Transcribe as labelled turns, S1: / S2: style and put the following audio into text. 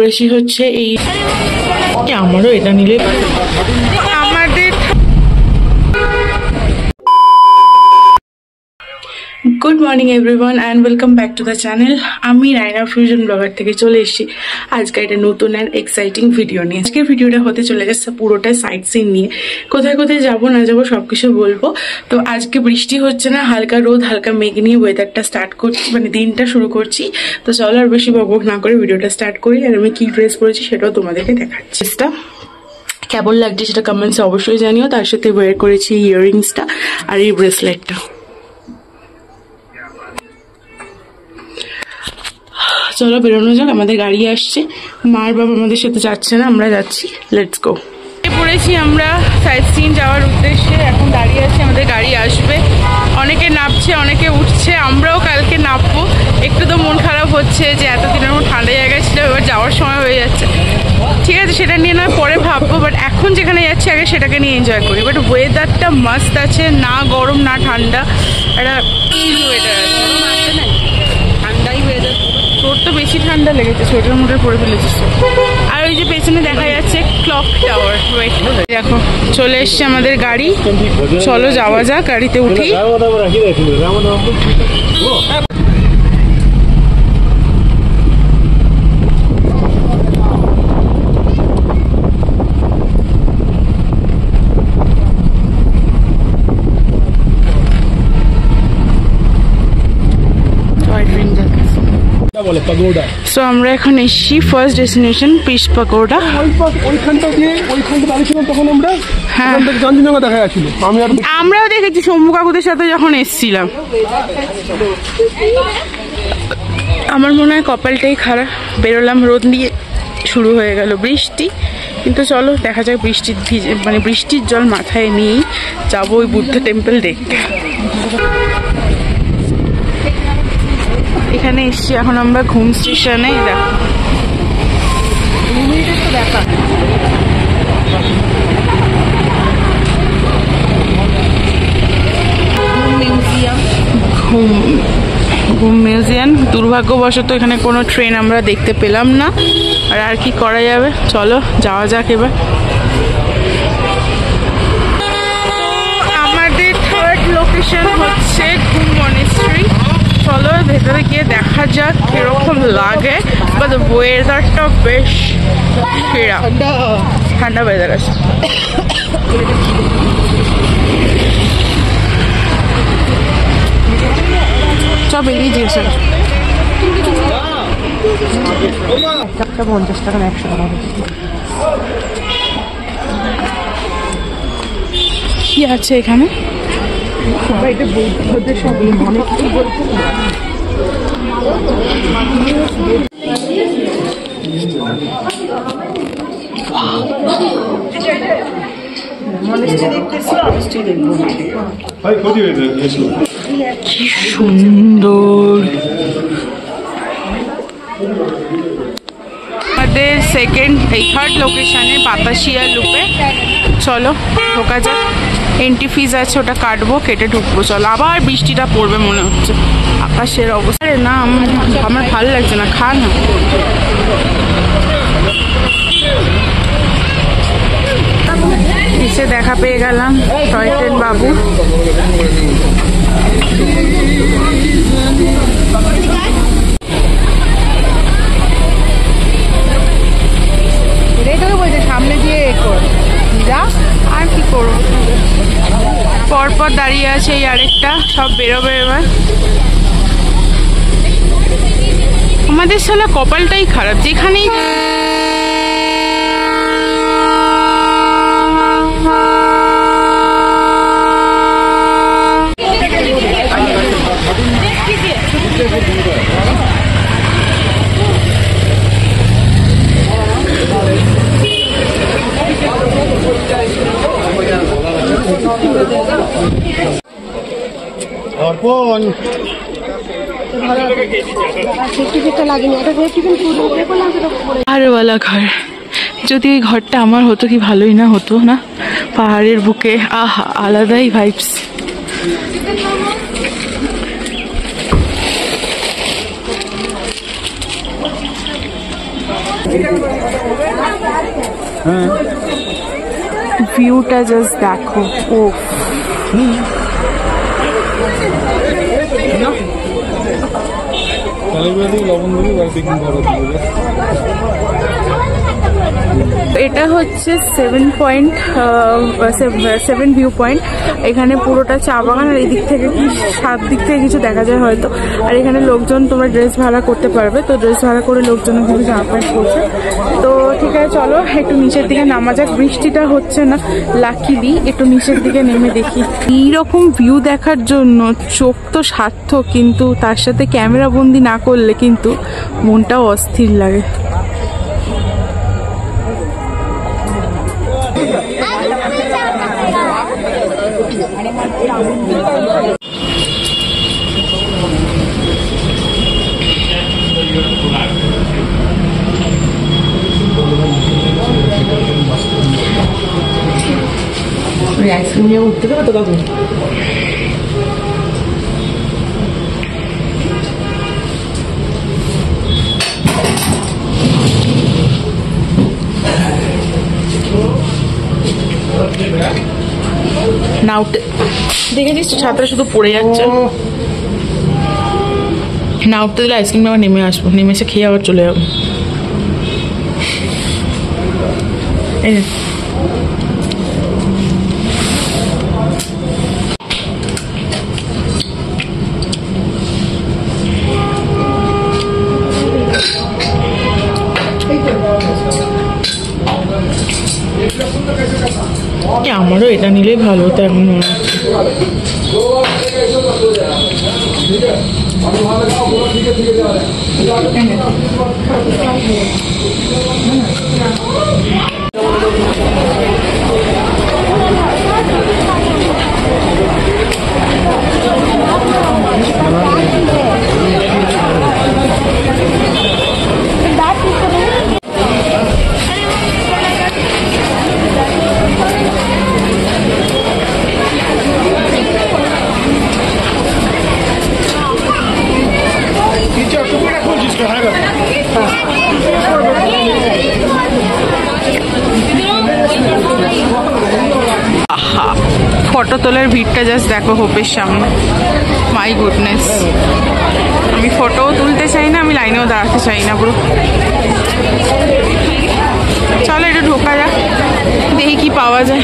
S1: বেশি হচ্ছে এই আমারও এটা নিলে আমাদের good morning everyone and welcome back to the channel. আমি রায়না ফিউশন ব্লগার থেকে চলে এসেছি আজকে একটা নতুন অ্যান্ড এক্সাইটিং ভিডিও নিয়ে। আজকের ভিডিওটা হতে চলে যাচ্ছে পুরোটাই সাইট সিন নিয়ে, কোথায় কোথায় যাবো না যাবো সবকিছু বলবো। তো আজকে বৃষ্টি হচ্ছে না, হালকা রোদ হালকা মেঘ নিয়ে ওয়েদারটা স্টার্ট করছি, মানে দিনটা শুরু করছি। তো চলো আর বেশি বকবক না করে ভিডিওটা স্টার্ট করি। আর আমি কি ড্রেস পরেছি সেটাও তোমাদেরকে দেখাচ্ছি। কেমন লাগছে সেটা কমেন্টসে অবশ্যই জানিও। তার সাথে ওয়্যার করেছি ইয়াররিংসটা আর এই ব্রেসলেটটা। চলো বেরোনো যাক, আমাদের গাড়ি আসছে। মার বাবা আমাদের সাথে যাচ্ছে না, আমরা যাচ্ছি। Let's go. পড়েছি আমরা সাইট সিন যাওয়ার উদ্দেশ্যে, এখন দাঁড়িয়ে আছি, আমাদের গাড়ি আসবে। অনেকে নামছে অনেকে উঠছে, আমরাও কালকে নামবো। একটু তো মন খারাপ হচ্ছে যে এতদিনের মতো ঠান্ডা জায়গায় ছিল, এবার যাওয়ার সময় হয়ে যাচ্ছে। ঠিক আছে, সেটা নিয়ে নয় পরে ভাববো, বাট এখন যেখানে যাচ্ছি আগে সেটাকে নিয়ে এনজয় করি। বাট ওয়েদারটা মাস্ত আছে, না গরম না ঠান্ডা, একটা ওয়েদার আছে। না ঠান্ডাই ওয়েদার, তোর তো বেশি ঠান্ডা লেগেছে, সোয়েটার মোটার পরে ফেলেছিস। আর ওই যে পেছনে দেখা যাচ্ছে ক্লক টাওয়ার, দেখো চলে এসছে আমাদের গাড়ি। চলো যাওয়া যাক, গাড়িতে উঠি। সো আমরা এখন এসছি ফার্স্ট ডেস্টিনেশন পিস পাকোড়া। ওইখানটা দিয়ে ওইখানটা দাঁড়িয়েছিলাম তখন আমরা, হ্যাঁ গান্ধীনগর দেখা যাচ্ছিল। আমরাও দেখেছি শম্ভু কাকুদের সাথে যখন এসছিলাম। আমার মনে হয় কপালটাই খারাপ, বেরোলাম রোদ নিয়ে, শুরু হয়ে গেল বৃষ্টি। কিন্তু চলো দেখা যাক, বৃষ্টির জল মাথায় নিয়েই যাবো ওই বুদ্ধ টেম্পল দেখতে। এখানে এসছি এখন আমরা ঘুম স্টেশনে। দেখো ঘুম মিউজিয়াম। দুর্ভাগ্যবশত এখানে কোনো ট্রেন আমরা দেখতে পেলাম না, আর কি করা যাবে। চলো যাওয়া যাক এবার। আমাদের থার্ড লোকেশন হচ্ছে ঘুম মনেস্ট্রি। চলো ভেতরে গিয়ে দেখা যাক কিরকম লাগে। বাট ওয়েদারটা বেশ সেরা, ঠান্ডা ওয়েদার আছে। সব বেরিয়ে দিয়েছে। 50 টাকা 100 টাকা কি আছে এখানে? কি সুন্দর। আমাদের থার্ড লোকেশনে বাতাসিয়া লুপে। চলো ঢোকা যাক। এন্ট্রি ফিজ আছে, ওটা কাটবো, কেটে ঢুকবো। চলো, আবার বৃষ্টিটা পড়বে মনে হচ্ছে, আকাশের অবস্থা না। আমার ভালো লাগছে না, খা না। এসে দেখা পেয়ে গেলাম টয় ট্রেন বাবু। সামনে দিয়ে যা, আর কি করবো। পরপর দাঁড়িয়ে আছে এই আরেকটা, সব বেরোবে এবার। আমাদের সালা কপালটাই খারাপ, যেখানেই পাহাড়ওয়ালা ঘর। যদি ওই ঘরটা আমার হতো কি ভালোই না হতো না? পাহাড়ের বুকে, আহা আলাদাই ভাইবস। ভিউটা জাস্ট দেখো। ও এটা হচ্ছে 7 ভিউ পয়েন্ট। এখানে পুরোটা চা বাগান, আর এদিক থেকে কি 7 দিক থেকে কিছু দেখা যায় হয়তো। আর এখানে লোকজন তোমরা ড্রেস ভাড়া করতে পারবে, তো ড্রেস ভাড়া করে লোকজন কিন্তু জামা প্যান্ট করছে। তো ঠিক আছে, চলো একটু নিচের দিকে নামা যাক। বৃষ্টিটা হচ্ছে না লাকিলি, একটু নিচের দিকে নেমে দেখি। এইরকম ভিউ দেখার জন্য চোখ তো সার্থক, কিন্তু তার সাথে ক্যামেরা বন্দি না করলে কিন্তু মনটাও অস্থির লাগে। আইসক্রিম নিয়ে উঠতে দেবে তো দাদু? না উঠতে দেখেছিস ছাত্রা শুধু পড়ে যাচ্ছে। না উঠতে দিলে আইসক্রিম আবার নেমে আসবো, নেমে এসে খেয়ে আবার চলে যাবো। আমারও এটা নিলেই ভালো হতো এখন মনে হচ্ছে। ফটো তোলার ভিড়টা জাস্ট দেখো হোপের সামনে। মাই গুডনেস, আমি ফটোও তুলতে চাই না, আমি লাইনেও দাঁড়াতে চাই না পুরো। চলো একটু ঢোকা যাক, দেখি কি পাওয়া যায়।